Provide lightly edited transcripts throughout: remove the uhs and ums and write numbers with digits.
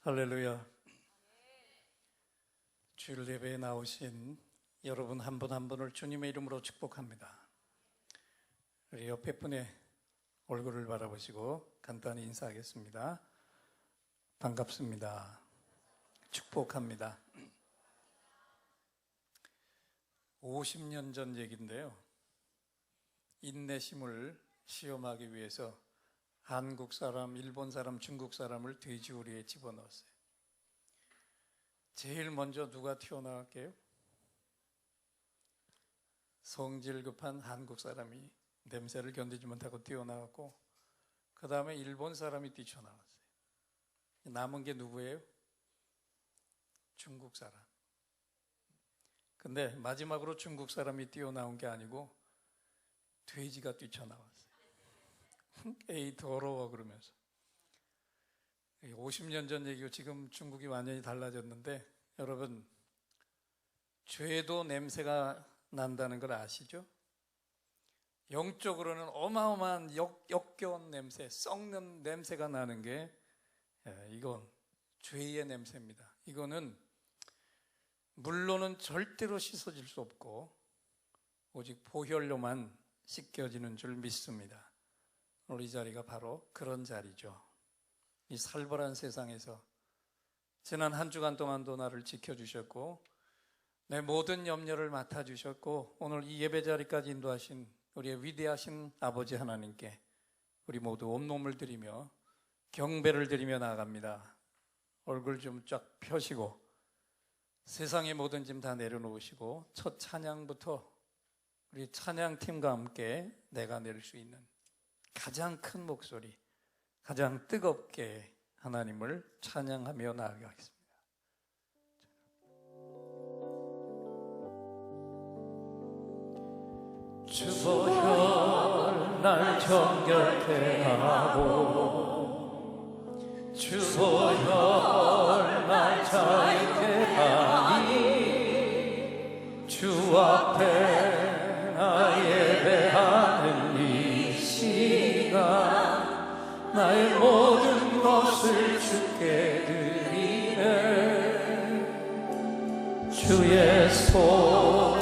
할렐루야. 주일 예배에 나오신 여러분 한 분 한 분을 주님의 이름으로 축복합니다. 우리 옆에 분의 얼굴을 바라보시고 간단히 인사하겠습니다. 반갑습니다. 축복합니다. 50년 전 얘기인데요. 인내심을 시험하기 위해서 한국 사람, 일본 사람, 중국 사람을 돼지우리에 집어넣었어요. 제일 먼저 누가 튀어나갈게요? 성질 급한 한국 사람이 냄새를 견디지 못하고 뛰어나왔고, 그 다음에 일본 사람이 뛰쳐나왔어요. 남은 게 누구예요? 중국 사람. 근데 마지막으로 중국 사람이 뛰어나온 게 아니고 돼지가 뛰쳐나왔어요. 에이 더러워 그러면서. 50년 전 얘기고 지금 중국이 완전히 달라졌는데, 여러분 죄도 냄새가 난다는 걸 아시죠? 영적으로는 어마어마한 역겨운 냄새, 썩는 냄새가 나는 게 이건 죄의 냄새입니다. 이거는 물로는 절대로 씻어질 수 없고 오직 보혈로만 씻겨지는 줄 믿습니다. 오늘 이 자리가 바로 그런 자리죠. 이 살벌한 세상에서 지난 한 주간 동안도 나를 지켜주셨고 내 모든 염려를 맡아주셨고, 오늘 이 예배 자리까지 인도하신 우리의 위대하신 아버지 하나님께 우리 모두 온몸을 드리며 경배를 드리며 나아갑니다. 얼굴 좀 쫙 펴시고 세상의 모든 짐 다 내려놓으시고 첫 찬양부터 우리 찬양팀과 함께 내가 내릴 수 있는 가장 큰 목소리, 가장 뜨겁게 하나님을 찬양하며 나아가겠습니다. 주 보혈 날 정결케 하고 주 보혈 날 자유케 하니 주 앞에 나 예배하는 이 시간 나의 모든 것을 주께 드리네. 주의 손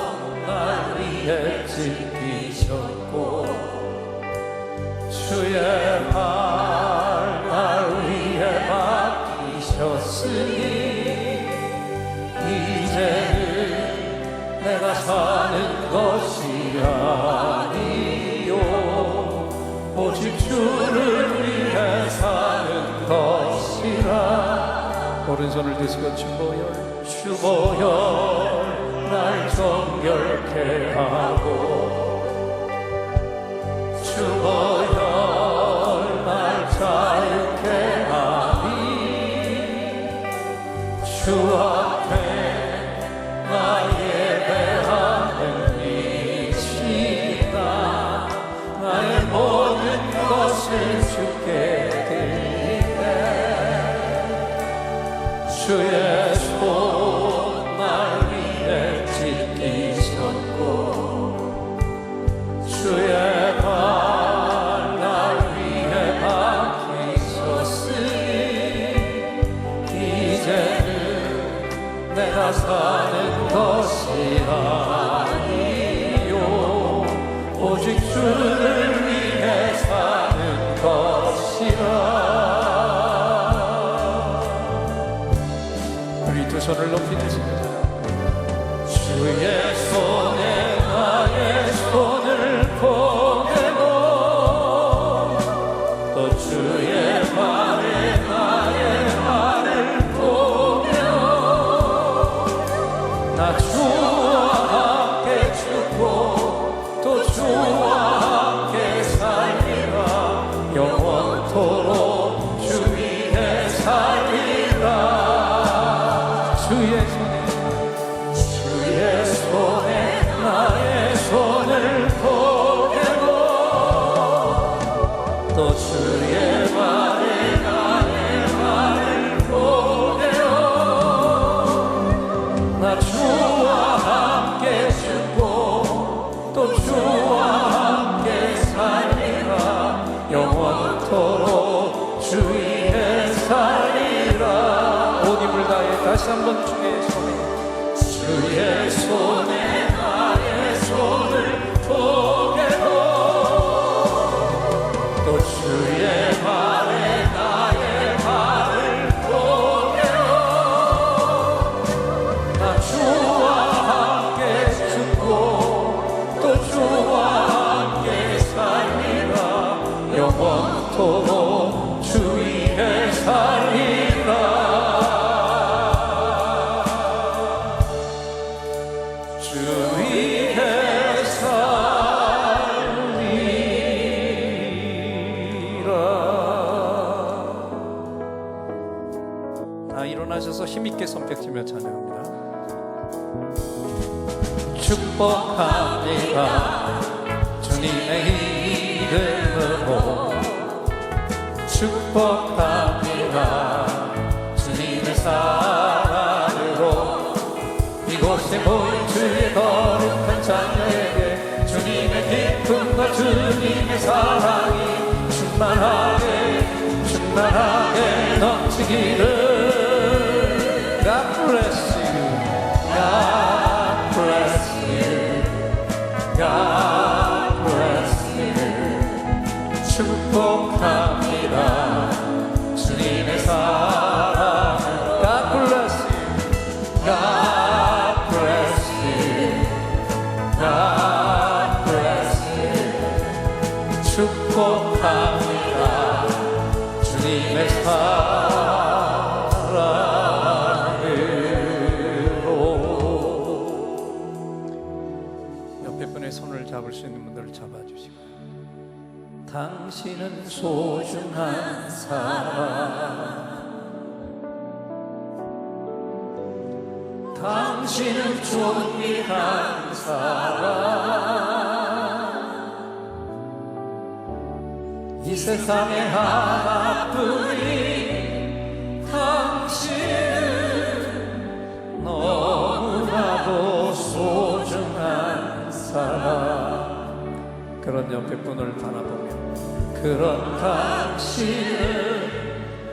날 위해 지키셨고 주의 발 날 위해 맡기셨으니 이제는 내가 사는 것이 아니요 오직 주를 위해 사는 것이라. 오른손을 드시고 주 보혈 날 정결케 하고 주 보혈 날 자유케 하니 주 앞에 나 예배하는 이 시간 나의 모든 것을 주께 드리네. 주의 손 날 위해 지키셨고 주의 발 날 위해 맡기셨으니 이제는 내가 사는 것이 아니요 오직 주를 위해 사는 것이라. 우리 두 손을 높이 드십니다. 주의 손에 나의 손을 보내고 또 주의 발에 나의 발을 보내어 나 주와 함께 죽고 또 주와 함께 살리라. 영원토록 주 위에 살리라. 주의 손에 나의 손을 보내고 또 주의 발에 나의 발을 보내어 나 주와 함께 죽고 또 주와 함께 살리라. 영원토록 주 위에 살리라. 힘을 다해 다시 한번 주의 손에 나의 손을 포개로 또 주의 발에 나의 발을 포개로 나 주와 함께 죽고 또 주와 함께 살리라 영원토록 주 위에 살리라 일어나셔서 힘있게 손뼉치며 찬양합니다. 축복합니다 주님의 이름으로 축복합니다 주님의 사랑으로 이곳에 모인 주의 거룩한 자녀에게 주님의 기쁨과 주님의 사랑이 충만하게 넘치기를 God bless you, God bless you, God bless you. 축복합니다 주님의 사랑 God bless you, God bless you, God bless you. 축복합니다 주님의 사랑 손을 잡을 수 있는 분들을 잡아주시고 당신은 소중한 사람 당신은 존귀한 사람 이 세상에 하나뿐인 당신은 너무나도 소중한 사랑 그런 옆에 분을 바라보며 그런 당신을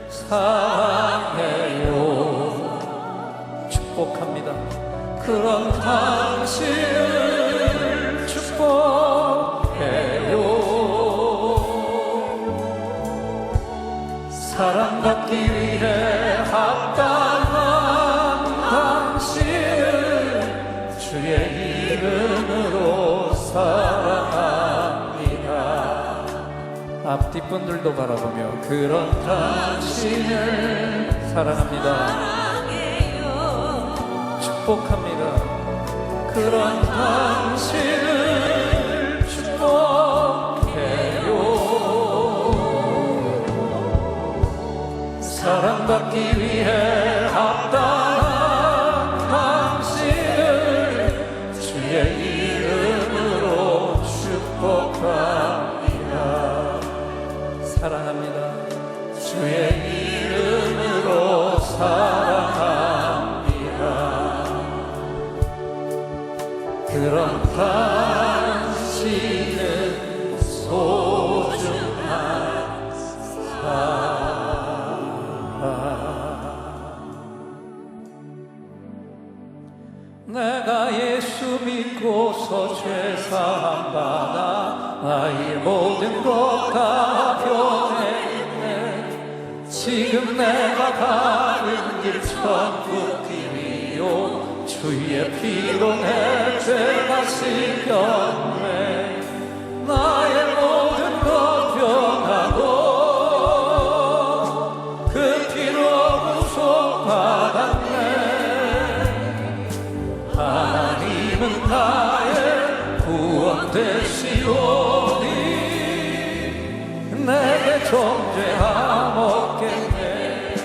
사랑해요 축복합니다 그런 당신을 축복해요 사랑받기 위해 합당한 당신을 주의 이름으로 사랑합니다 앞뒤 분들도 바라보며 그런 당신을 사랑합니다 축복합니다 그런 당신을 축복해요 사랑받기 위해 합당한 당신을 주의 이름으로 축복합니다 사랑합니다 주의 이름으로 사랑합니다 그런 당신은 소중한 사랑 내가 예수 믿고서 죄사함 받아 나의 모든 것 다 변했네 지금 내가 가는 길 천국 길이요 주의 피로 내 죄가 씻겼네 나의 모든 것 변하고 그 피로 구속받았네 하나님은 나의 구원 되시오니 내게 존재함 없겠네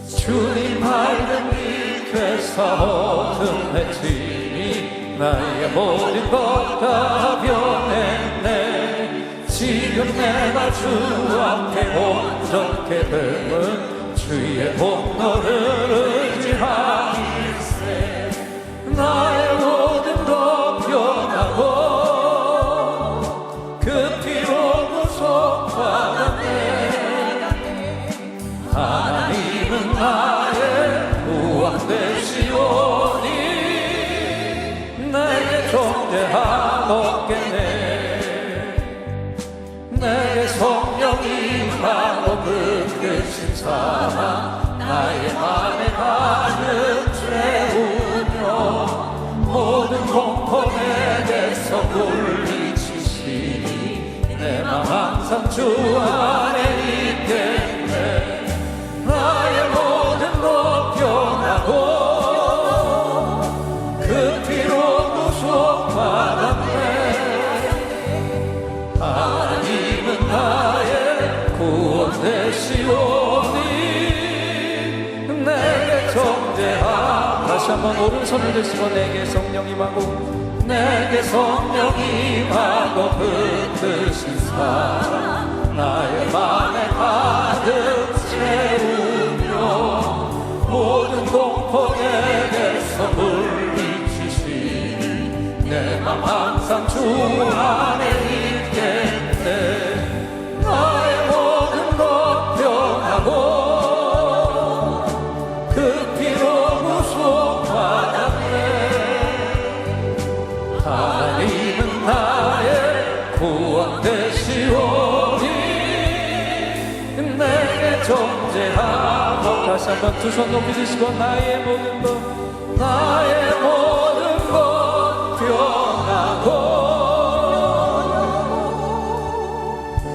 주님 맑은 빛 되사 모든 해치니 나의 모든 것 다 변했네 지금 내가 주 앞에 온전케 됨은 주의 복노를 의지하기세 나의 모든 것 변하고 그 피로 구속받았네 하나님은 존재하옵겠네. 내게 성령이 임하고 끝끝인 사랑 나의 맘에 가득 채우며 모든 공포 내게서 물리치시니 내 맘 항상 주 안에 있겠네. 나의 모든 것 변하고 그 피로 구속받았네. 하나님은 나의 구원 되시오니 내게 존재하옵소서. 다시 한번 오른손을 드시고 내게 성령 임하고 내게 성령 임하고 붙드신 사랑 나의 맘에 가득 채우며 모든 공포 내게서 물리치시니 내 맘 항상 주 안에 있겠네. 나의 모든 것 변하고 그 피로 구속받았네. 하나님은 나의 구원 되시오니 내게 존재하고. 다시 한번 두 손 높이 드시고 나의 모든 것 나의 모든 것 변하고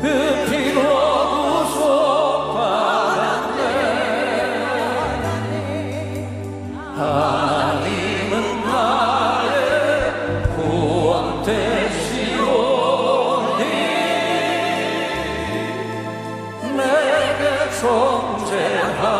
그 피로 구속받았네. 하나님은 나의 구원 되시오니 내게 존재하옵겠네.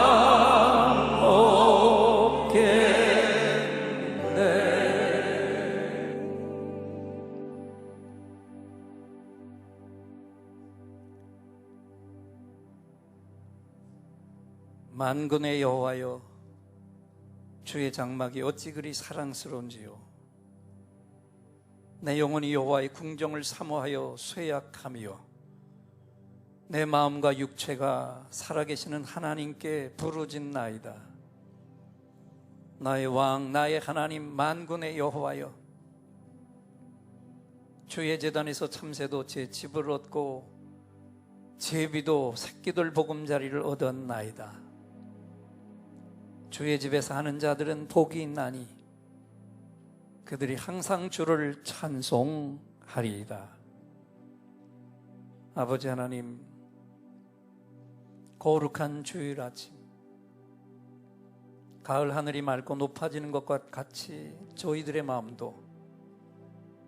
만군의 여호와여, 주의 장막이 어찌 그리 사랑스러운지요. 내 영혼이 여호와의 궁정을 사모하여 쇠약하며 내 마음과 육체가 살아계시는 하나님께 부르짖나이다. 나의 왕 나의 하나님 만군의 여호와여, 주의 제단에서 참새도 제 집을 얻고 제비도 새끼들 보금자리를 얻었나이다. 주의 집에 사는 자들은 복이 있나니 그들이 항상 주를 찬송하리이다. 아버지 하나님, 거룩한 주일 아침, 가을 하늘이 맑고 높아지는 것과 같이 저희들의 마음도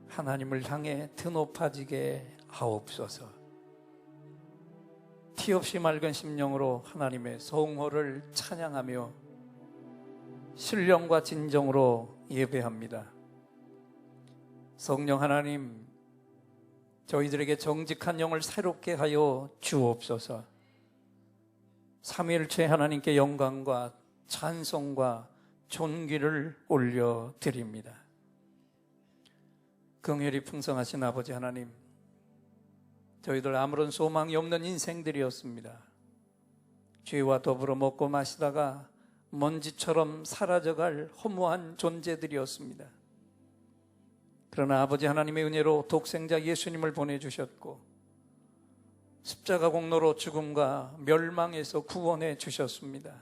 하나님을 향해 드높아지게 하옵소서. 티 없이 맑은 심령으로 하나님의 성호를 찬양하며 신령과 진정으로 예배합니다. 성령 하나님, 저희들에게 정직한 영을 새롭게 하여 주옵소서. 삼위일체 하나님께 영광과 찬송과 존귀를 올려드립니다. 긍휼이 풍성하신 아버지 하나님, 저희들 아무런 소망이 없는 인생들이었습니다. 죄와 더불어 먹고 마시다가 먼지처럼 사라져갈 허무한 존재들이었습니다. 그러나 아버지 하나님의 은혜로 독생자 예수님을 보내주셨고 십자가 공로로 죽음과 멸망에서 구원해 주셨습니다.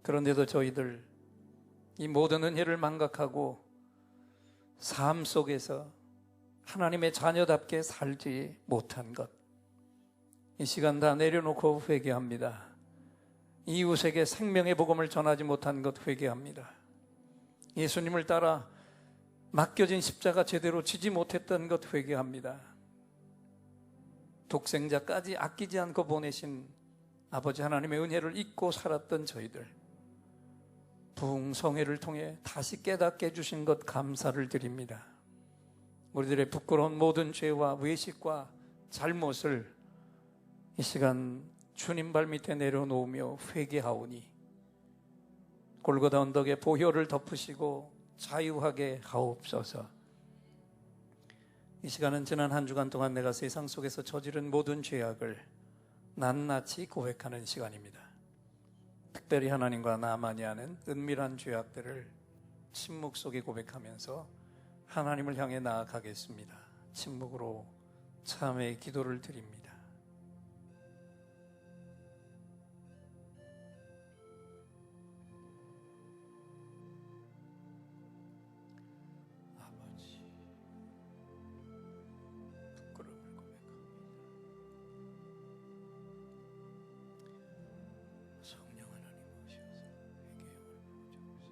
그런데도 저희들 이 모든 은혜를 망각하고 삶 속에서 하나님의 자녀답게 살지 못한 것, 이 시간 다 내려놓고 회개합니다. 이웃에게 생명의 복음을 전하지 못한 것 회개합니다. 예수님을 따라 맡겨진 십자가 제대로 지지 못했던 것 회개합니다. 독생자까지 아끼지 않고 보내신 아버지 하나님의 은혜를 잊고 살았던 저희들, 부흥성회를 통해 다시 깨닫게 해주신 것 감사를 드립니다. 우리들의 부끄러운 모든 죄와 외식과 잘못을 이 시간 주님 발밑에 내려놓으며 회개하오니 골고다 언덕에 보혈을 덮으시고 자유하게 하옵소서. 이 시간은 지난 한 주간 동안 내가 세상 속에서 저지른 모든 죄악을 낱낱이 고백하는 시간입니다. 특별히 하나님과 나만이 아는 은밀한 죄악들을 침묵 속에 고백하면서 하나님을 향해 나아가겠습니다. 침묵으로 참회의 기도를 드립니다. 아버지, 부끄러움을 고백합니다. 성령 하나님 오셔서 회개의 영을 부어주옵소서.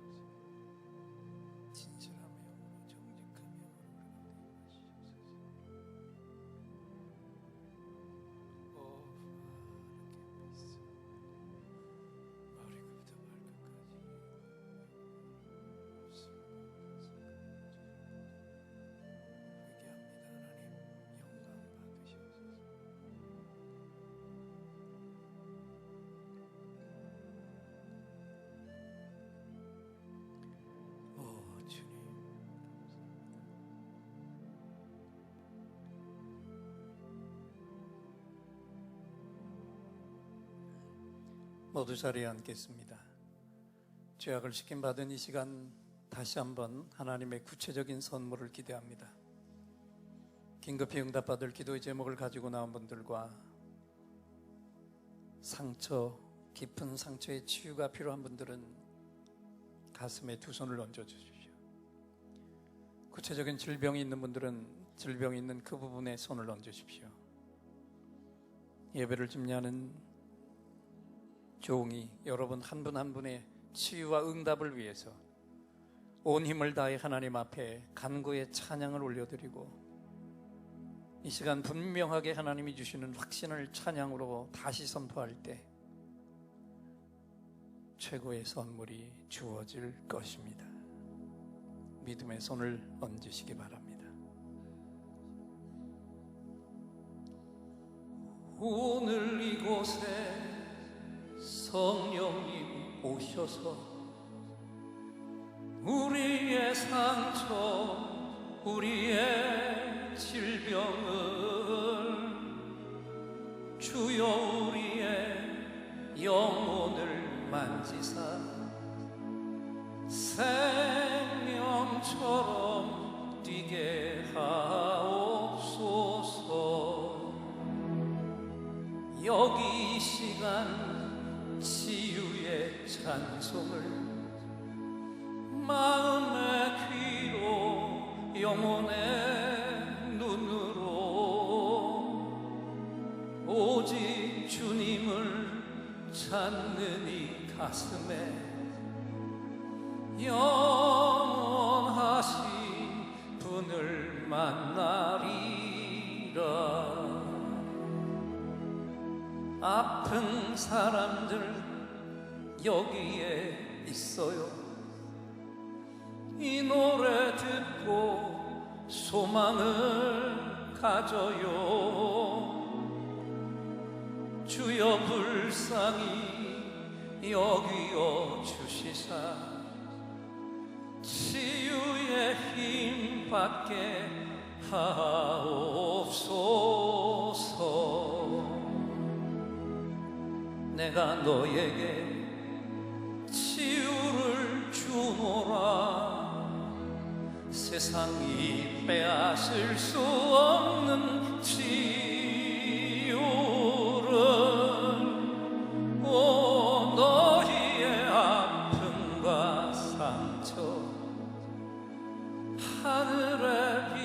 진실함의 영으로 정직함의 영으로 우리가 되게 하시옵소서. 머리끝부터 모두 자리에 앉겠습니다. 죄악을 시킴받은 이 시간 다시 한번 하나님의 구체적인 선물을 기대합니다. 긴급히 응답받을 기도의 제목을 가지고 나온 분들과 상처, 깊은 상처의 치유가 필요한 분들은 가슴에 두 손을 얹어주십시오. 구체적인 질병이 있는 분들은 질병이 있는 그 부분에 손을 얹으십시오. 예배를 집례하는 종이 여러분 한 분 한 분의 치유와 응답을 위해서 온 힘을 다해 하나님 앞에 간구의 찬양을 올려드리고 이 시간 분명하게 하나님이 주시는 확신을 찬양으로 다시 선포할 때 최고의 선물이 주어질 것입니다. 믿음의 손을 얹으시기 바랍니다. 오늘 이곳에 성령님 오셔서 우리의 상처, 우리의 질병을 주여 우리의 영혼을 만지사 생명처럼 뛰게 하옵소서. 여기 이 시간 치유의 찬송을 마음의 귀로 영혼의 눈으로 오직 주님을 찾는 이 가슴에 영원하신 분을 만나리라. 아픈 사람들 여기에 있어요. 이 노래 듣고 소망을 가져요. 주여 불쌍히 여기어 주시사 치유의 힘 받게 하옵소서. 내가 너에게 치유를 주노라. 세상이 빼앗을 수 없는 치유를 오 너희의 아픔과 상처 하늘의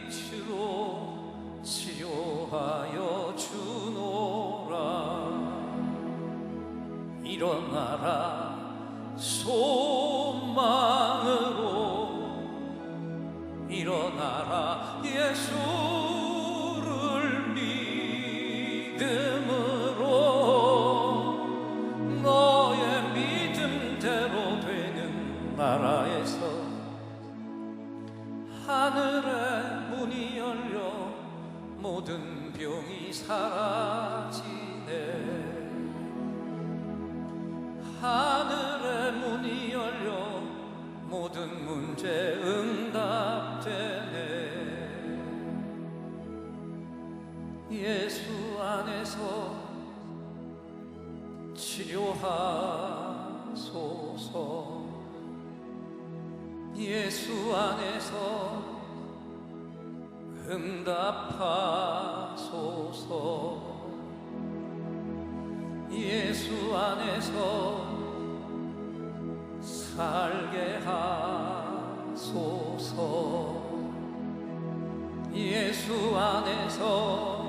빛으로 치료하여 주노라. 일어나라 소망으로 일어나라 예수를 믿음으로 너의 믿음대로 되는 나라에서 하늘의 문이 열려 모든 병이 사라지네. 하늘의 문이 열려 모든 문제 응답되네. 예수 안에서 치료하소서. 예수 안에서 응답하소서. 예수 안에서 살게 하소서. 예수 안에서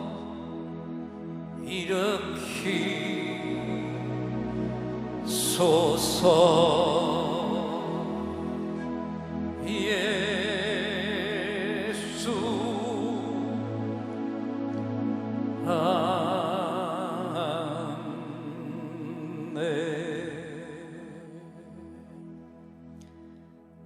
일으키소서. 예수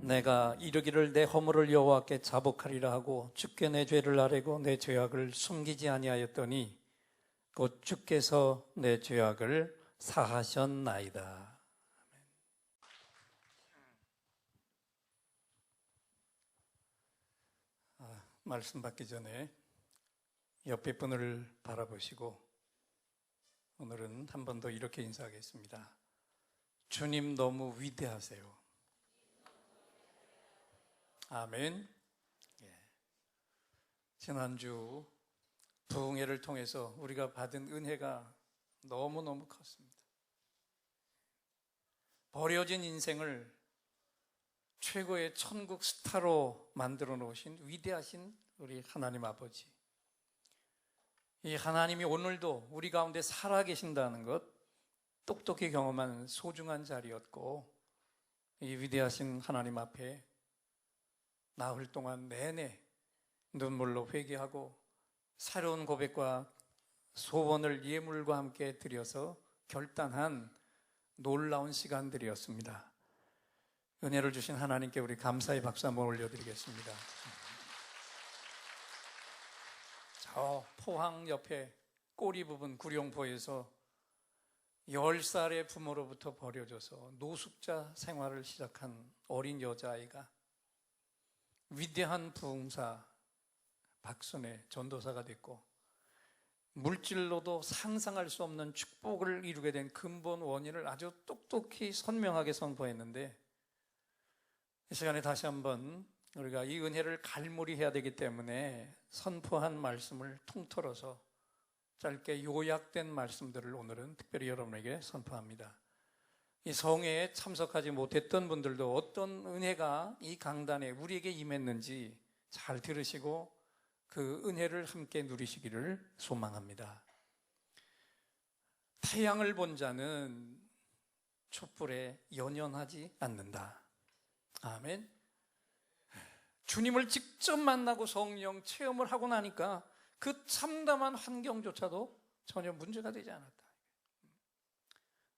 내가 이르기를 내 허물을 여호와께 자복하리라 하고 주께 내 죄를 아뢰고 내 죄악을 숨기지 아니하였더니 곧 주께서 내 죄악을 사하셨나이다. 말씀 받기 전에 옆에 분을 바라보시고 오늘은 한 번 더 이렇게 인사하겠습니다. 주님 너무 위대하세요. 아멘. 지난주 부흥회를 통해서 우리가 받은 은혜가 너무너무 컸습니다. 버려진 인생을 최고의 천국 스타로 만들어 놓으신 위대하신 우리 하나님 아버지, 이 하나님이 오늘도 우리 가운데 살아계신다는 것 똑똑히 경험한 소중한 자리였고, 이 위대하신 하나님 앞에 나흘 동안 내내 눈물로 회개하고 새로운 고백과 소원을 예물과 함께 드려서 결단한 놀라운 시간들이었습니다. 은혜를 주신 하나님께 우리 감사의 박수 한번 올려드리겠습니다. 저 포항 옆에 꼬리 부분 구룡포에서 10살의 부모로부터 버려져서 노숙자 생활을 시작한 어린 여자아이가 위대한 부흥사 박순애 전도사가 됐고, 물질로도 상상할 수 없는 축복을 이루게 된 근본 원인을 아주 똑똑히 선명하게 선포했는데, 이 시간에 다시 한번 우리가 이 은혜를 갈무리해야 되기 때문에 선포한 말씀을 통틀어서 짧게 요약된 말씀들을 오늘은 특별히 여러분에게 선포합니다. 이 성회에 참석하지 못했던 분들도 어떤 은혜가 이 강단에 우리에게 임했는지 잘 들으시고 그 은혜를 함께 누리시기를 소망합니다. 태양을 본 자는 촛불에 연연하지 않는다. 아멘. 주님을 직접 만나고 성령 체험을 하고 나니까 그 참담한 환경조차도 전혀 문제가 되지 않았다.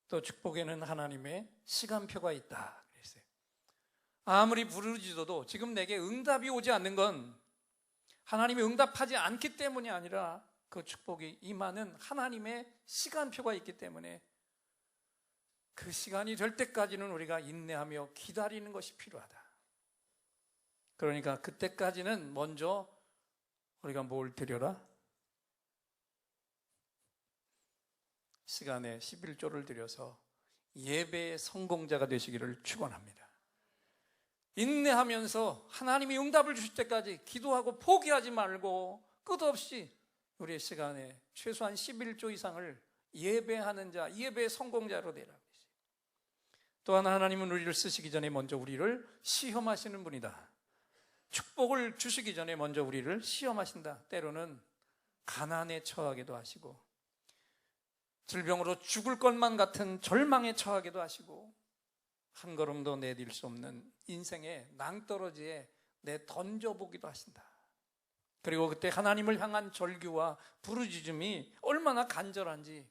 또 축복에는 하나님의 시간표가 있다 그랬어요. 아무리 부르짖어도 지금 내게 응답이 오지 않는 건 하나님이 응답하지 않기 때문이 아니라 그 축복이 임하는 하나님의 시간표가 있기 때문에 그 시간이 될 때까지는 우리가 인내하며 기다리는 것이 필요하다. 그러니까 그때까지는 먼저 우리가 뭘 드려라? 시간에 11조를 드려서 예배의 성공자가 되시기를 축원합니다. 인내하면서 하나님이 응답을 주실 때까지 기도하고 포기하지 말고 끝없이 우리의 시간에 최소한 11조 이상을 예배하는 자, 예배의 성공자로 되라. 또한 하나님은 우리를 쓰시기 전에 먼저 우리를 시험하시는 분이다. 축복을 주시기 전에 먼저 우리를 시험하신다. 때로는 가난에 처하기도 하시고, 질병으로 죽을 것만 같은 절망에 처하기도 하시고, 한 걸음도 내딜 수 없는 인생의 낭떠러지에 내 던져보기도 하신다. 그리고 그때 하나님을 향한 절규와 부르짖음이 얼마나 간절한지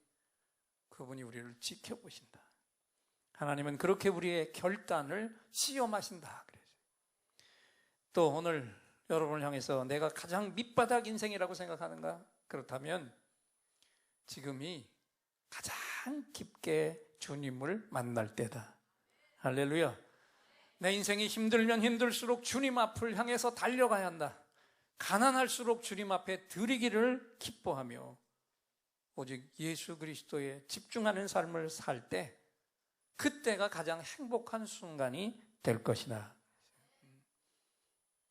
그분이 우리를 지켜보신다. 하나님은 그렇게 우리의 결단을 시험하신다. 또 오늘 여러분을 향해서 내가 가장 밑바닥 인생이라고 생각하는가? 그렇다면 지금이 가장 깊게 주님을 만날 때다. 할렐루야. 내 인생이 힘들면 힘들수록 주님 앞을 향해서 달려가야 한다. 가난할수록 주님 앞에 드리기를 기뻐하며 오직 예수 그리스도에 집중하는 삶을 살 때 그때가 가장 행복한 순간이 될 것이다.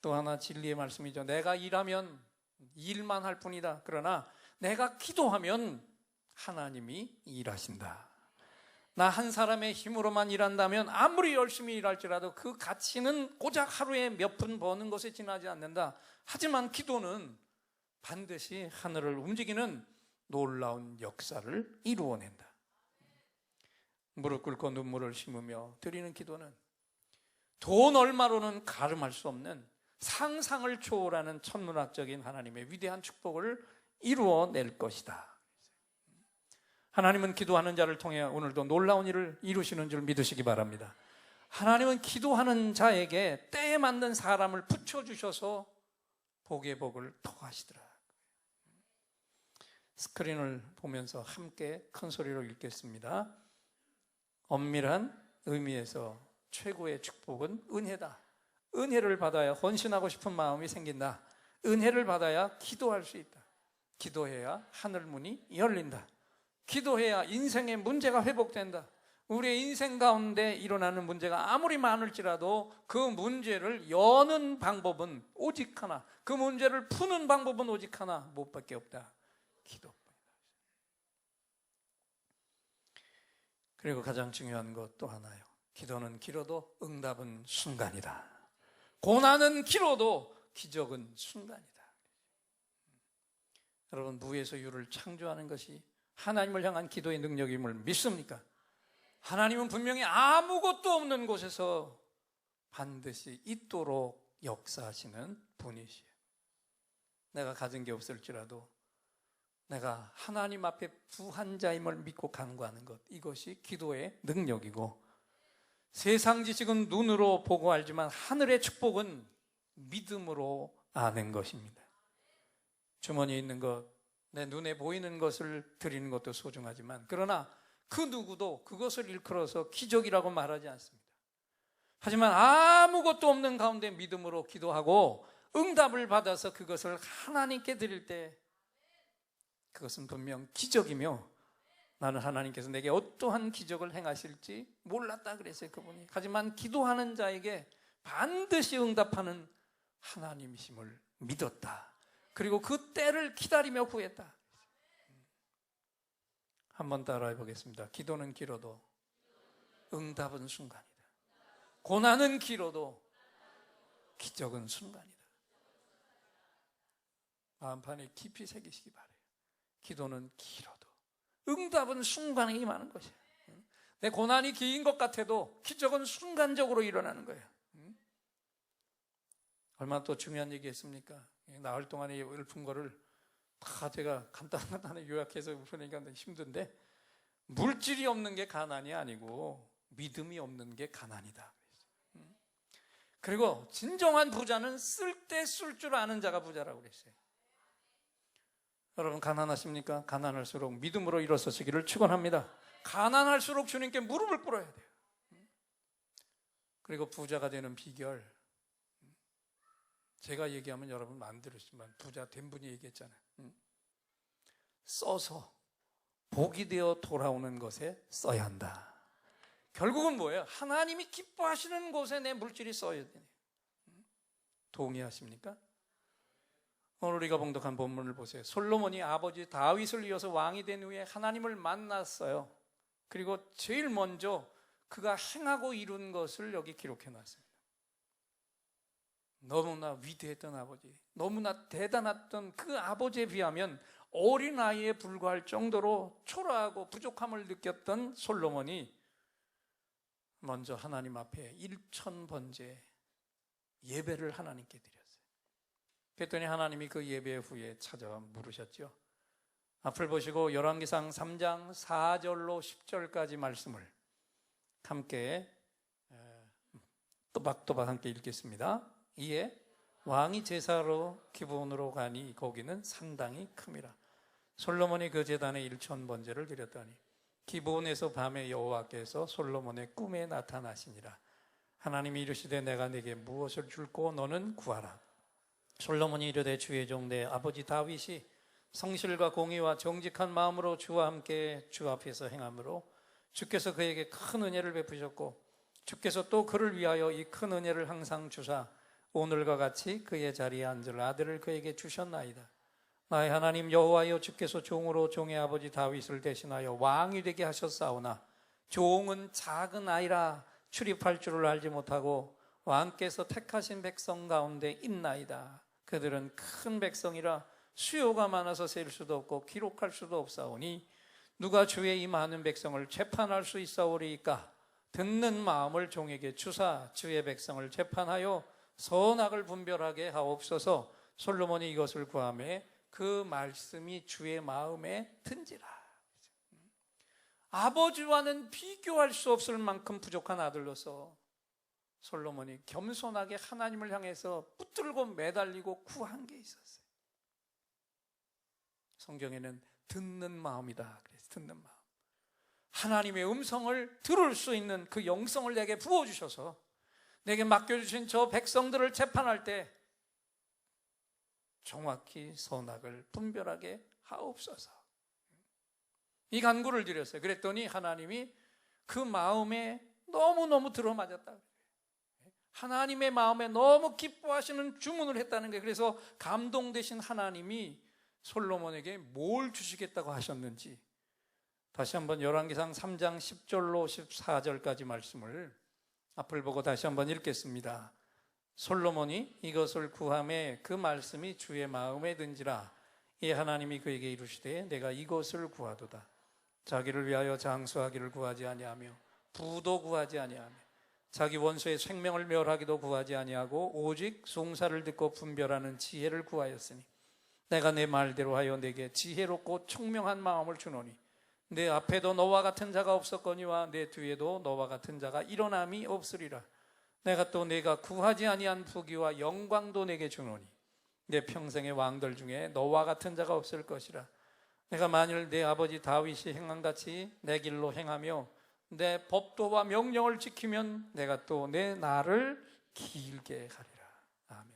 또 하나 진리의 말씀이죠. 내가 일하면 일만 할 뿐이다. 그러나 내가 기도하면 하나님이 일하신다. 나 한 사람의 힘으로만 일한다면 아무리 열심히 일할지라도 그 가치는 고작 하루에 몇 푼 버는 것에 지나지 않는다. 하지만 기도는 반드시 하늘을 움직이는 놀라운 역사를 이루어낸다. 무릎 꿇고 눈물을 심으며 드리는 기도는 돈 얼마로는 가름할 수 없는 상상을 초월하는 천문학적인 하나님의 위대한 축복을 이루어낼 것이다. 하나님은 기도하는 자를 통해 오늘도 놀라운 일을 이루시는 줄 믿으시기 바랍니다. 하나님은 기도하는 자에게 때에 맞는 사람을 붙여주셔서 복의 복을 더하시더라. 스크린을 보면서 함께 큰 소리로 읽겠습니다. 엄밀한 의미에서 최고의 축복은 은혜다. 은혜를 받아야 헌신하고 싶은 마음이 생긴다. 은혜를 받아야 기도할 수 있다. 기도해야 하늘 문이 열린다. 기도해야 인생의 문제가 회복된다. 우리의 인생 가운데 일어나는 문제가 아무리 많을지라도 그 문제를 여는 방법은 오직 하나, 그 문제를 푸는 방법은 오직 하나, 무엇밖에 없다. 기도뿐이다. 그리고 가장 중요한 것 또 하나요. 기도는 길어도 응답은 순간이다. 고난은 길어도 기적은 순간이다. 여러분, 무에서 유를 창조하는 것이 하나님을 향한 기도의 능력임을 믿습니까? 하나님은 분명히 아무것도 없는 곳에서 반드시 있도록 역사하시는 분이시에요. 내가 가진 게 없을지라도 내가 하나님 앞에 부한 자임을 믿고 간구하는 것, 이것이 기도의 능력이고, 세상 지식은 눈으로 보고 알지만 하늘의 축복은 믿음으로 아는 것입니다. 주머니에 있는 것, 내 눈에 보이는 것을 드리는 것도 소중하지만, 그러나 그 누구도 그것을 일컬어서 기적이라고 말하지 않습니다. 하지만 아무것도 없는 가운데 믿음으로 기도하고 응답을 받아서 그것을 하나님께 드릴 때 그것은 분명 기적이며, 나는 하나님께서 내게 어떠한 기적을 행하실지 몰랐다 그랬어요, 그분이. 하지만 기도하는 자에게 반드시 응답하는 하나님이심을 믿었다. 그리고 그 때를 기다리며 구했다. 한번 따라해 보겠습니다. 기도는 길어도 응답은 순간이다. 고난은 길어도 기적은 순간이다. 마음판에 깊이 새기시기 바라요. 기도는 길어도 응답은 순간에 임하는 것이야. 내 고난이 긴 것 같아도 기적은 순간적으로 일어나는 거예요. 얼마나 또 중요한 얘기했습니까? 나흘 동안에 읊은 거를 다 제가 간단하게 요약해서 읊으니까 힘든데, 물질이 없는 게 가난이 아니고 믿음이 없는 게 가난이다. 그리고 진정한 부자는 쓸 때 쓸 줄 아는 자가 부자라고 그랬어요. 여러분, 가난하십니까? 가난할수록 믿음으로 일어서시기를 축원합니다. 가난할수록 주님께 무릎을 꿇어야 돼요. 그리고 부자가 되는 비결, 제가 얘기하면 여러분 안 들으시지만 부자 된 분이 얘기했잖아요. 써서 복이 되어 돌아오는 것에 써야 한다. 결국은 뭐예요? 하나님이 기뻐하시는 곳에 내 물질이 써야 돼요. 동의하십니까? 오늘 우리가 봉독한 본문을 보세요. 솔로몬이 아버지 다윗을 이어서 왕이 된 후에 하나님을 만났어요. 그리고 제일 먼저 그가 행하고 이룬 것을 여기 기록해 놨습니다. 너무나 위대했던 아버지, 너무나 대단했던 그 아버지에 비하면 어린아이에 불과할 정도로 초라하고 부족함을 느꼈던 솔로몬이 먼저 하나님 앞에 1000번째 예배를 하나님께 드렸어요. 그랬더니 하나님이 그 예배 후에 찾아와 물으셨죠. 앞을 보시고 열왕기상 3장 4절로 10절까지 말씀을 함께 또박또박 함께 읽겠습니다. 이에 왕이 제사로 기브온으로 가니 거기는 상당히 큼이라. 솔로몬이 그 제단에 1000번제를 드렸더니 기브온에서 밤에 여호와께서 솔로몬의 꿈에 나타나시니라. 하나님이 이르시되 내가 네게 무엇을 줄꼬 너는 구하라. 솔로몬이 이르되 주의 종 내 아버지 다윗이 성실과 공의와 정직한 마음으로 주와 함께 주 앞에서 행함으로 주께서 그에게 큰 은혜를 베푸셨고 주께서 또 그를 위하여 이 큰 은혜를 항상 주사 오늘과 같이 그의 자리에 앉을 아들을 그에게 주셨나이다. 나의 하나님 여호와여, 주께서 종으로 종의 아버지 다윗을 대신하여 왕이 되게 하셨사오나 종은 작은 아이라 출입할 줄을 알지 못하고 왕께서 택하신 백성 가운데 있나이다. 그들은 큰 백성이라 수요가 많아서 셀 수도 없고 기록할 수도 없사오니 누가 주의 이 많은 백성을 재판할 수 있사오리이까? 듣는 마음을 종에게 주사 주의 백성을 재판하여 선악을 분별하게 하옵소서. 솔로몬이 이것을 구하매 그 말씀이 주의 마음에 든지라. 아버지와는 비교할 수 없을 만큼 부족한 아들로서 솔로몬이 겸손하게 하나님을 향해서 붙들고 매달리고 구한 게 있었어요. 성경에는 듣는 마음이다 그래서 듣는 마음, 하나님의 음성을 들을 수 있는 그 영성을 내게 부어주셔서 내게 맡겨주신 저 백성들을 재판할 때 정확히 선악을 분별하게 하옵소서. 이 간구를 드렸어요. 그랬더니 하나님이 그 마음에 너무너무 들어맞았다. 하나님의 마음에 너무 기뻐하시는 주문을 했다는 거예요. 그래서 감동되신 하나님이 솔로몬에게 뭘 주시겠다고 하셨는지 다시 한번 열왕기상 3장 10절로 14절까지 말씀을 앞을 보고 다시 한번 읽겠습니다. 솔로몬이 이것을 구하매 그 말씀이 주의 마음에 든지라. 이 하나님이 그에게 이르시되 내가 이것을 구하도다. 자기를 위하여 장수하기를 구하지 아니하며 부도 구하지 아니하며 자기 원수의 생명을 멸하기도 구하지 아니하고 오직 송사를 듣고 분별하는 지혜를 구하였으니 내가 내 말대로 하여 내게 지혜롭고 총명한 마음을 주노니 내 앞에도 너와 같은 자가 없었거니와 내 뒤에도 너와 같은 자가 일어남이 없으리라. 내가 또 내가 구하지 아니한 부귀와 영광도 내게 주노니 내 평생의 왕들 중에 너와 같은 자가 없을 것이라. 내가 만일 내 아버지 다윗이 행한같이 내 길로 행하며 내 법도와 명령을 지키면 내가 또 내 날을 길게 하리라. 아멘.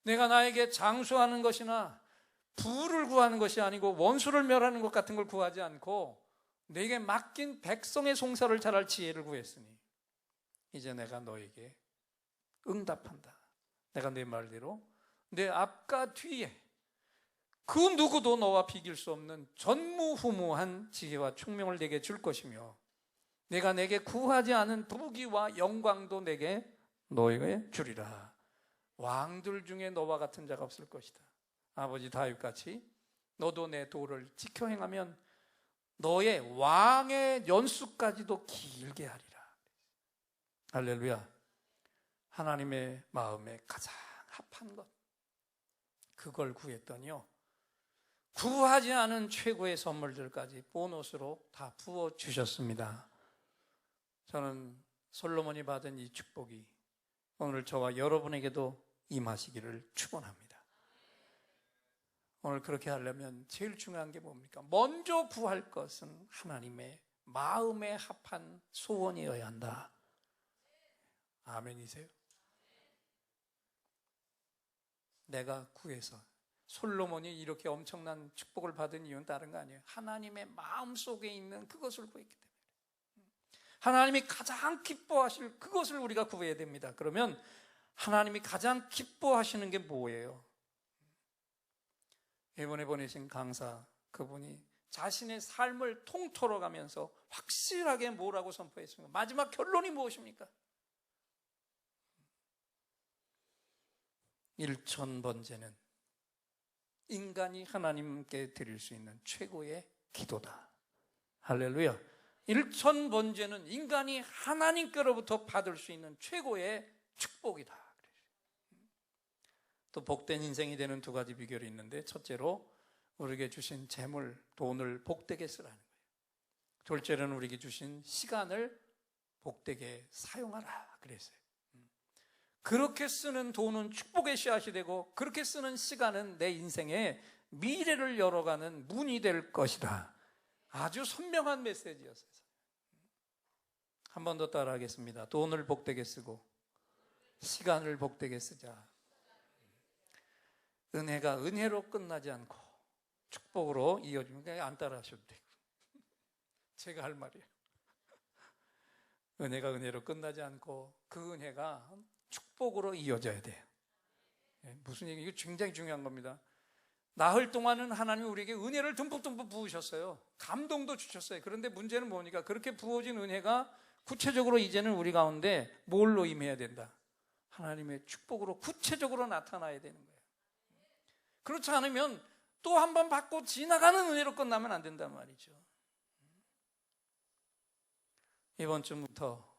내가 나에게 장수하는 것이나 부를 구하는 것이 아니고 원수를 멸하는 것 같은 걸 구하지 않고 내게 맡긴 백성의 송사를 잘할 지혜를 구했으니 이제 내가 너에게 응답한다. 내가 내 말대로 내 앞과 뒤에 그 누구도 너와 비길 수 없는 전무후무한 지혜와 총명을 내게 줄 것이며 내가 내게 구하지 않은 부귀와 영광도 내게 너에게 주리라. 왕들 중에 너와 같은 자가 없을 것이다. 아버지 다윗같이 너도 내 도를 지켜 행하면 너의 왕의 연수까지도 길게 하리라. 할렐루야. 하나님의 마음에 가장 합한 것, 그걸 구했더니요, 구하지 않은 최고의 선물들까지 보너스로 다 부어주셨습니다. 저는 솔로몬이 받은 이 축복이 오늘 저와 여러분에게도 임하시기를 축원합니다. 오늘 그렇게 하려면 제일 중요한 게 뭡니까? 먼저 구할 것은 하나님의 마음에 합한 소원이어야 한다. 아멘이세요? 내가 구해서 솔로몬이 이렇게 엄청난 축복을 받은 이유는 다른 거 아니에요. 하나님의 마음속에 있는 그것을 구했기 때문에. 하나님이 가장 기뻐하실 그것을 우리가 구해야 됩니다. 그러면 하나님이 가장 기뻐하시는 게 뭐예요? 이번에 보내신 강사 그분이 자신의 삶을 통틀어 가면서 확실하게 뭐라고 선포했습니까? 마지막 결론이 무엇입니까? 1000번째는 인간이 하나님께 드릴 수 있는 최고의 기도다. 할렐루야. 1000번째는 인간이 하나님께로부터 받을 수 있는 최고의 축복이다. 또 복된 인생이 되는 두 가지 비결이 있는데, 첫째로 우리에게 주신 재물, 돈을 복되게 쓰라는 거예요. 둘째로는 우리에게 주신 시간을 복되게 사용하라 그랬어요. 그렇게 쓰는 돈은 축복의 씨앗이 되고 그렇게 쓰는 시간은 내 인생의 미래를 열어가는 문이 될 것이다. 아주 선명한 메시지였어요. 한 번 더 따라하겠습니다. 돈을 복되게 쓰고 시간을 복되게 쓰자. 은혜가 은혜로 끝나지 않고 축복으로 이어지면 그냥 안 따라하셔도 되고, 제가 할 말이에요. 은혜가 은혜로 끝나지 않고 그 은혜가 축복으로 이어져야 돼요. 무슨 얘기? 이거 굉장히 중요한 겁니다. 나흘 동안은 하나님이 우리에게 은혜를 듬뿍듬뿍 부으셨어요. 감동도 주셨어요. 그런데 문제는 뭐니까 그렇게 부어진 은혜가 구체적으로 이제는 우리 가운데 뭘로 임해야 된다? 하나님의 축복으로 구체적으로 나타나야 되는 거예요. 그렇지 않으면 또 한 번 받고 지나가는 은혜로 끝나면 안 된단 말이죠. 이번 주부터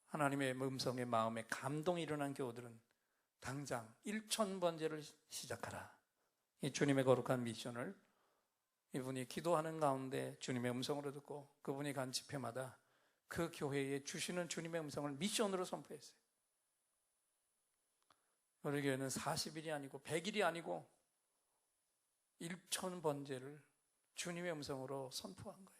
하나님의 음성에 마음에 감동이 일어난 교우들은 당장 1000번제를 시작하라. 이 주님의 거룩한 미션을 이분이 기도하는 가운데 주님의 음성으로 듣고 그분이 간 집회마다 그 교회에 주시는 주님의 음성을 미션으로 선포했어요. 우리 교회는 40일이 아니고 100일이 아니고 1000번제를 주님의 음성으로 선포한 거예요.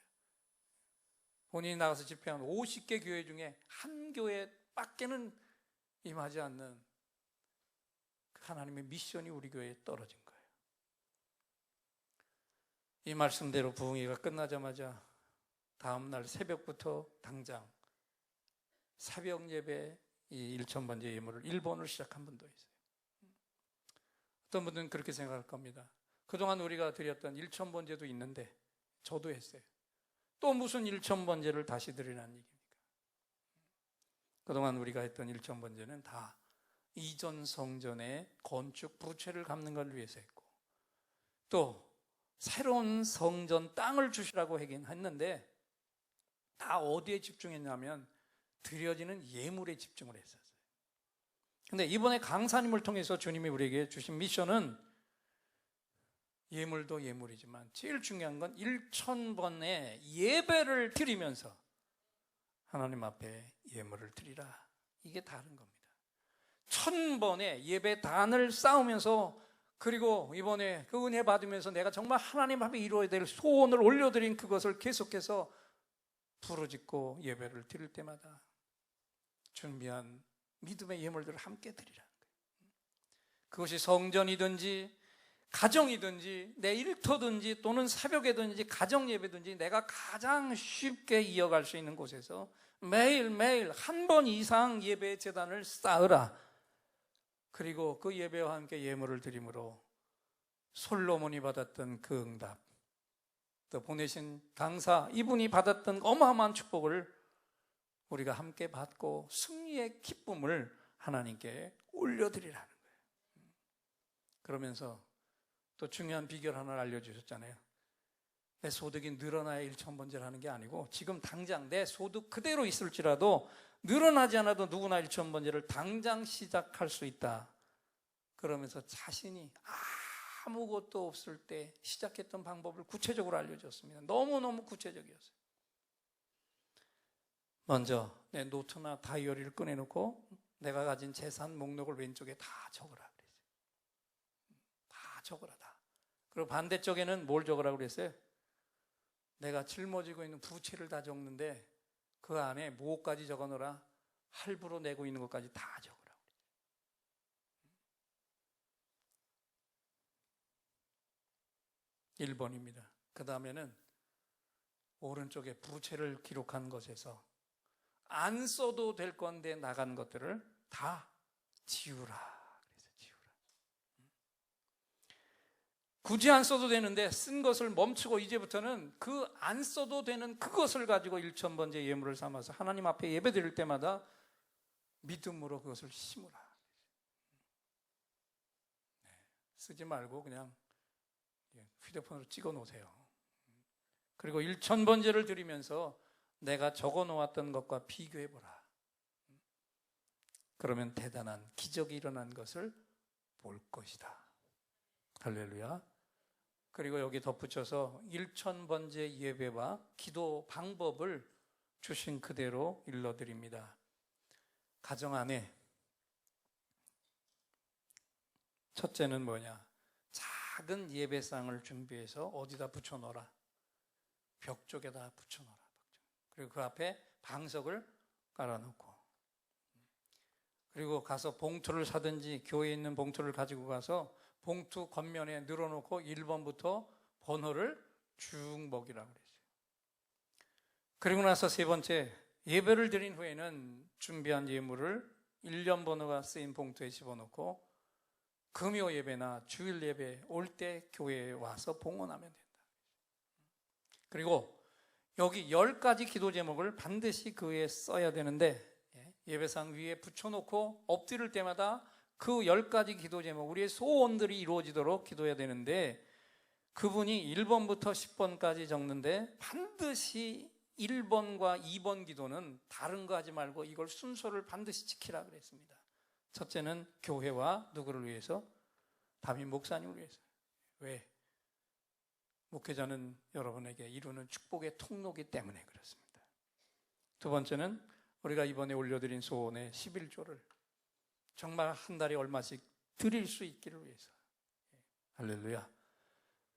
본인이 나가서 집회한 50개 교회 중에 한 교회밖에는 임하지 않는 하나님의 미션이 우리 교회에 떨어진 거예요. 이 말씀대로 부흥회가 끝나자마자 다음날 새벽부터 당장 새벽 예배 이 1000번제 예물을 일본을 시작한 분도 있어요. 어떤 분들은 그렇게 생각할 겁니다. 그동안 우리가 드렸던 1000번제도 있는데 저도 했어요. 또 무슨 1000번제를 다시 드리라는 얘기입니까? 그동안 우리가 했던 1000번제는 다 이전 성전의 건축 부채를 갚는 걸 위해서 했고 또 새로운 성전 땅을 주시라고 하긴 했는데 다 어디에 집중했냐면 드려지는 예물에 집중을 했었어요. 근데 이번에 강사님을 통해서 주님이 우리에게 주신 미션은 예물도 예물이지만 제일 중요한 건 1000번의 예배를 드리면서 하나님 앞에 예물을 드리라. 이게 다른 겁니다. 1000번의 예배단을 쌓으면서 그리고 이번에 그 은혜 받으면서 내가 정말 하나님 앞에 이루어야 될 소원을 올려드린 그것을 계속해서 부르짖고 예배를 드릴 때마다 준비한 믿음의 예물들을 함께 드리라는 거예요. 그것이 성전이든지 가정이든지 내 일터든지 또는 새벽에든지 가정 예배든지 내가 가장 쉽게 이어갈 수 있는 곳에서 매일매일 한 번 이상 예배 제단을 쌓으라. 그리고 그 예배와 함께 예물을 드림으로 솔로몬이 받았던 그 응답, 또 보내신 강사 이분이 받았던 어마어마한 축복을 우리가 함께 받고 승리의 기쁨을 하나님께 올려드리라는 거예요. 그러면서 또 중요한 비결 하나를 알려주셨잖아요. 내 소득이 늘어나야 1000번제를 하는 게 아니고 지금 당장 내 소득 그대로 있을지라도 늘어나지 않아도 누구나 1000번제를 당장 시작할 수 있다. 그러면서 자신이 아무것도 없을 때 시작했던 방법을 구체적으로 알려줬습니다. 너무너무 구체적이었어요. 먼저 내 노트나 다이어리를 꺼내놓고 내가 가진 재산 목록을 왼쪽에 다 적으라 그랬어요. 다 적으라 다. 그리고 반대쪽에는 뭘 적으라고 그랬어요? 내가 짊어지고 있는 부채를 다 적는데 그 안에 뭐까지 적어놓으라? 할부로 내고 있는 것까지 다 적으라고 그랬어요. 1번입니다. 그 다음에는 오른쪽에 부채를 기록한 것에서 안 써도 될 건데 나간 것들을 다 지우라. 그래서 지우라. 굳이 안 써도 되는데 쓴 것을 멈추고 이제부터는 그 안 써도 되는 그것을 가지고 1000번째 예물을 삼아서 하나님 앞에 예배 드릴 때마다 믿음으로 그것을 심으라. 쓰지 말고 그냥 휴대폰으로 찍어 놓으세요. 그리고 1000번째를 드리면서 내가 적어 놓았던 것과 비교해 보라. 그러면 대단한 기적이 일어난 것을 볼 것이다. 할렐루야. 그리고 여기 덧붙여서 1000번째 예배와 기도 방법을 주신 그대로 일러드립니다. 가정 안에 첫째는 뭐냐? 작은 예배상을 준비해서 어디다 붙여놓으라. 벽 쪽에다 붙여놓으라. 그리고 그 앞에 방석을 깔아놓고, 그리고 가서 봉투를 사든지 교회에 있는 봉투를 가지고 가서 봉투 겉면에 늘어놓고 1번부터 번호를 쭉 먹이라고 그랬어요. 그리고 나서 세 번째, 예배를 드린 후에는 준비한 예물을 일련 번호가 쓰인 봉투에 집어넣고 금요 예배나 주일 예배 올 때 교회에 와서 봉헌하면 된다. 그리고 여기 10가지 기도 제목을 반드시 그 위에 써야 되는데, 예배상 위에 붙여놓고 엎드릴 때마다 그 10가지 기도 제목, 우리의 소원들이 이루어지도록 기도해야 되는데, 그분이 1번부터 10번까지 적는데 반드시 1번과 2번 기도는 다른 거 하지 말고 이걸 순서를 반드시 지키라 그랬습니다. 첫째는 교회와 누구를 위해서? 담임 목사님을 위해서. 왜? 목회자는 여러분에게 이루는 축복의 통로이기 때문에 그렇습니다. 두 번째는 우리가 이번에 올려드린 소원의 11조를 정말 한 달에 얼마씩 드릴 수 있기를 위해서. 할렐루야.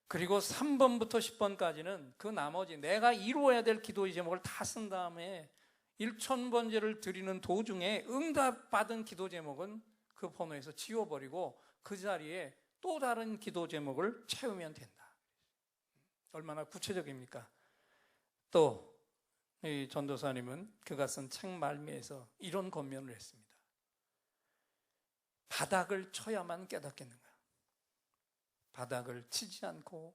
그리고 3번부터 10번까지는 그 나머지 내가 이루어야 될 기도의 제목을 다 쓴 다음에 1000번제를 드리는 도중에 응답받은 기도 제목은 그 번호에서 지워버리고 그 자리에 또 다른 기도 제목을 채우면 된다. 얼마나 구체적입니까? 또 이 전도사님은 그가 쓴 책 말미에서 이런 권면을 했습니다. 바닥을 쳐야만 깨닫겠는가? 바닥을 치지 않고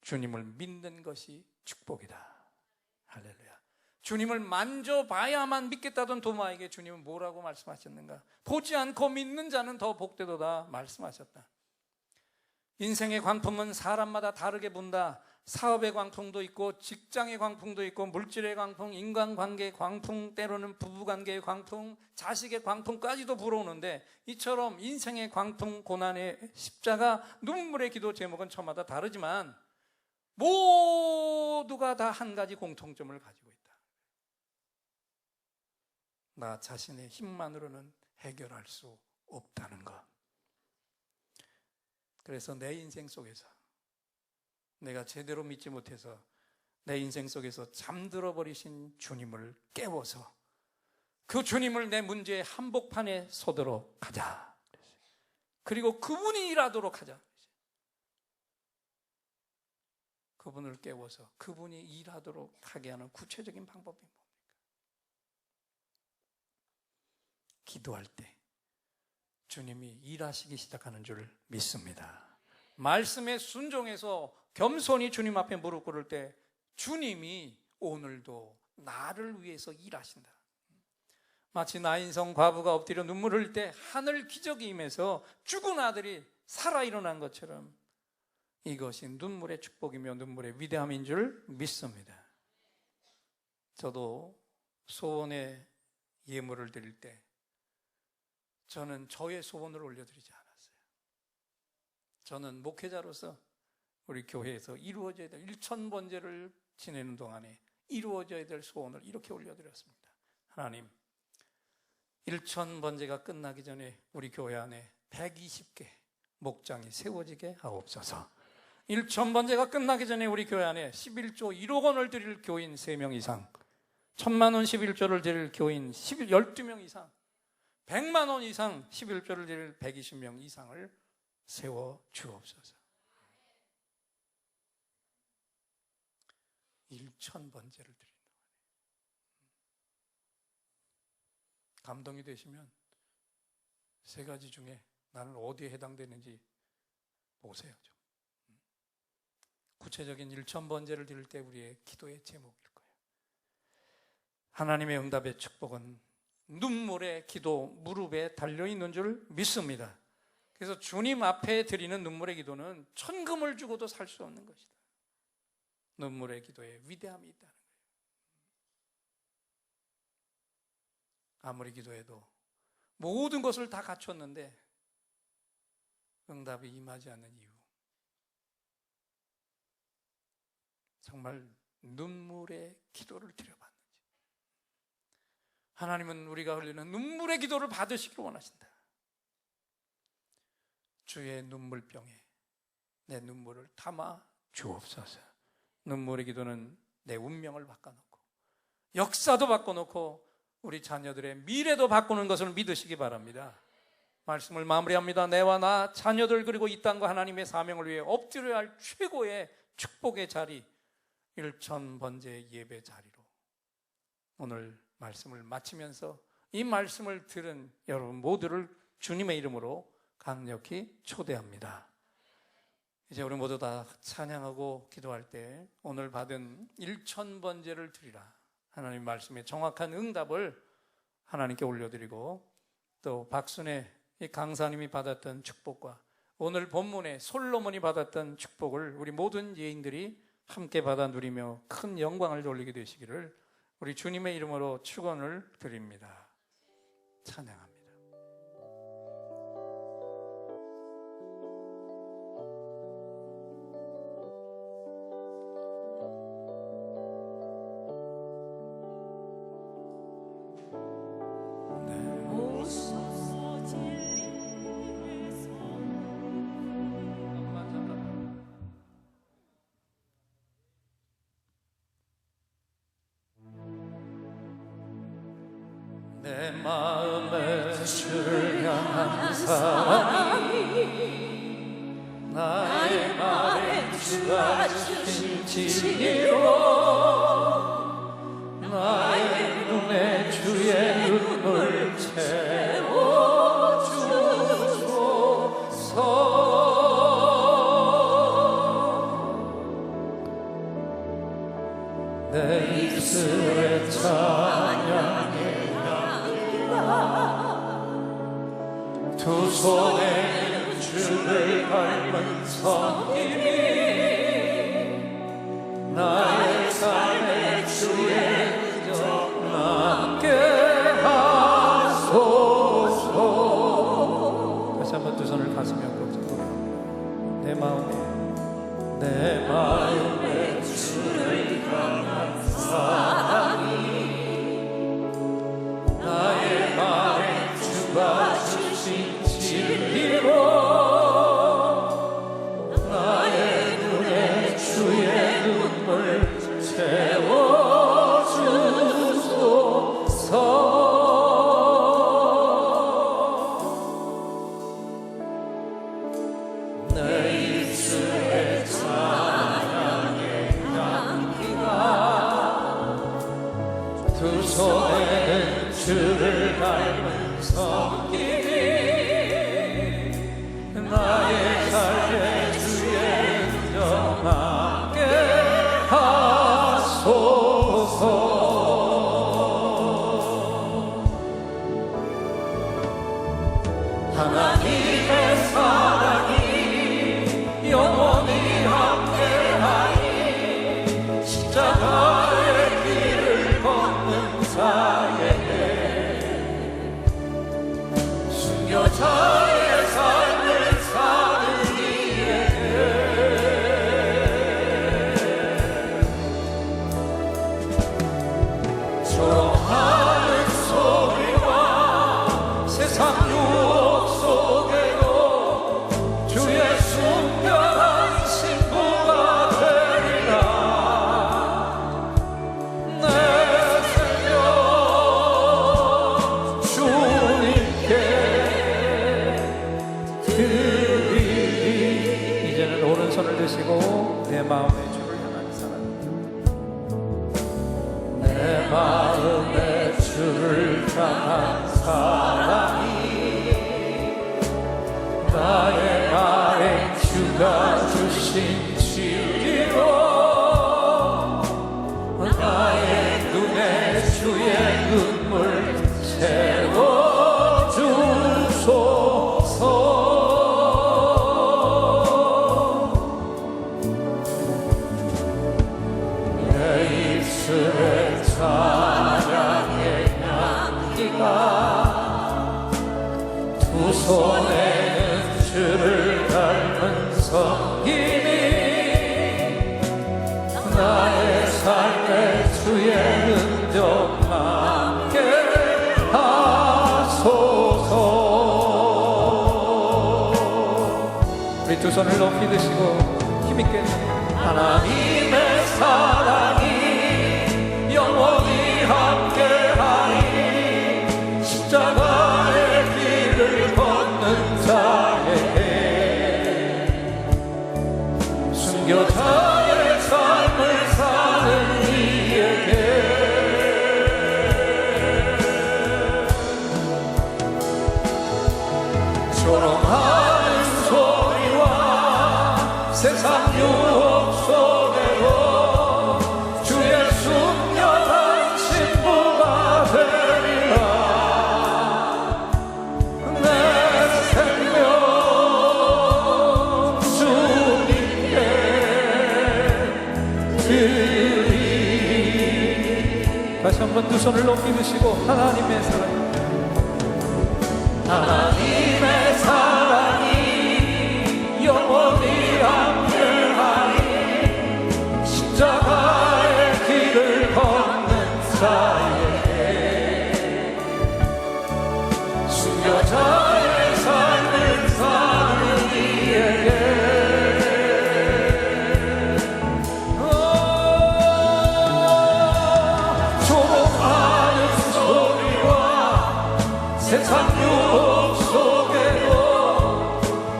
주님을 믿는 것이 축복이다. 할렐루야. 주님을 만져봐야만 믿겠다던 도마에게 주님은 뭐라고 말씀하셨는가? 보지 않고 믿는 자는 더 복되도다 말씀하셨다. 인생의 광풍은 사람마다 다르게 분다. 사업의 광풍도 있고 직장의 광풍도 있고 물질의 광풍, 인간관계의 광풍, 때로는 부부관계의 광풍, 자식의 광풍까지도 불어오는데, 이처럼 인생의 광풍, 고난의 십자가, 눈물의 기도 제목은 저마다 다르지만 모두가 다 한 가지 공통점을 가지고 있다. 나 자신의 힘만으로는 해결할 수 없다는 것. 그래서 내 인생 속에서 내가 제대로 믿지 못해서 내 인생 속에서 잠들어 버리신 주님을 깨워서 그 주님을 내 문제의 한복판에 서도록 하자. 그리고 그분이 일하도록 하자. 그분을 깨워서 그분이 일하도록 하게 하는 구체적인 방법이 뭡니까? 기도할 때 주님이 일하시기 시작하는 줄 믿습니다. 말씀에 순종해서 겸손히 주님 앞에 무릎 꿇을 때 주님이 오늘도 나를 위해서 일하신다. 마치 나인성 과부가 엎드려 눈물을 흘릴 때 하늘 기적이 임해서 죽은 아들이 살아 일어난 것처럼 이것이 눈물의 축복이며 눈물의 위대함인 줄 믿습니다. 저도 소원의 예물을 드릴 때 저는 저의 소원을 올려드리지 않았어요. 저는 목회자로서 우리 교회에서 이루어져야 될 1000번제를 지내는 동안에 이루어져야 될 소원을 이렇게 올려드렸습니다. 하나님, 1000번제가 끝나기 전에 우리 교회 안에 120개 목장이 세워지게 하옵소서. 1000번제가 끝나기 전에 우리 교회 안에 11조 1억 원을 드릴 교인 3명 이상, 1000만 원 11조를 드릴 교인 12명 이상, 100만 원 이상 11조를 드릴 120명 이상을 세워 주옵소서. 1000번제를 드린다. 감동이 되시면 3가지 중에 나는 어디에 해당되는지 보세요. 좀. 구체적인 1000번제를 드릴 때 우리의 기도의 제목일 거예요. 하나님의 응답의 축복은 눈물의 기도, 무릎에 달려있는 줄 믿습니다. 그래서 주님 앞에 드리는 눈물의 기도는 천금을 주고도 살 수 없는 것이다. 눈물의 기도에 위대함이 있다는 거예요. 아무리 기도해도 모든 것을 다 갖췄는데 응답이 임하지 않는 이유, 정말 눈물의 기도를 드려봤는지. 하나님은 우리가 흘리는 눈물의 기도를 받으시길 원하신다. 주의 눈물병에 내 눈물을 담아 주옵소서. 눈물의 기도는 내 운명을 바꿔놓고 역사도 바꿔놓고 우리 자녀들의 미래도 바꾸는 것을 믿으시기 바랍니다. 말씀을 마무리합니다. 내와 나, 자녀들, 그리고 이 땅과 하나님의 사명을 위해 엎드려야 할 최고의 축복의 자리, 1000번제 예배 자리로 오늘 말씀을 마치면서 이 말씀을 들은 여러분 모두를 주님의 이름으로 강력히 초대합니다. 이제 우리 모두 다 찬양하고 기도할 때 오늘 받은 1000번제를 드리라, 하나님 말씀의 정확한 응답을 하나님께 올려드리고, 또 박순애 이 강사님이 받았던 축복과 오늘 본문에 솔로몬이 받았던 축복을 우리 모든 예인들이 함께 받아 누리며 큰 영광을 돌리게 되시기를 우리 주님의 이름으로 축원을 드립니다. 찬양합니다. 내 마음에 주를 향한 사랑이 나의 말에 주가 주신 진리로 나의 눈에 주의 눈물 채워주소서. 내 입술에 찬양해 두 손에 주를 밟은 성님이 나의 삶에 주의 흔적 남게 하소서. 다시 한번 두 손을 가슴에 얹고 내 마음에 주를 향한 사랑이 나의 말에 주가 주신 진리로 나의 눈에 주의 눈물 채워주소서. 내 입술에 찬양의 향기가 두 손에 주를 닮은 성김이 나의 삶의 주의 흔적 남게 하소서. 하나님의 사랑이 영원히 함께하니 십자가의 길을 걷는 자에게 순교자의 삶을 사는 이에게 조롱하는 소리와 세상 유혹 속에도 주의 순결한 신부가 되리라. 내 생명 주님께 드리리. 이제는 오른손을 드시고 내 마음에 주를 향한 사랑, 내 마음에 주를 향한 사랑이 나의 말에 주가 주신 진리로 나의 눈에 주의 눈물 채워주소서. 내 입술에 찬양의 향기가 두 손에는 주를 닮은 성김이 나의 삶에 주의 흔적 남게 하소서. 우리 두 손을 높이 드시고 힘있게 하나님의 사랑이 영원히 함께하니 십자가의 길을 걷는 자에게 순교자의 삶을 사는 이에게 한번 두 손을 높이 드시고 하나님의 사랑, 하나님의 사랑이 영원히 함께하니 십자가의 길을 걷는 자에게 순교자의 삶을 사는 이에게 세상 유혹 속에도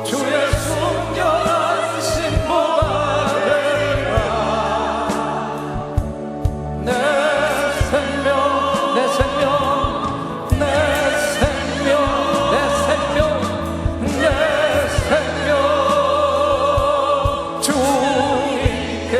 주의 순결한 신부가 되리라. 내 생명, 내 생명, 내 생명, 내 생명, 내 생명 주님께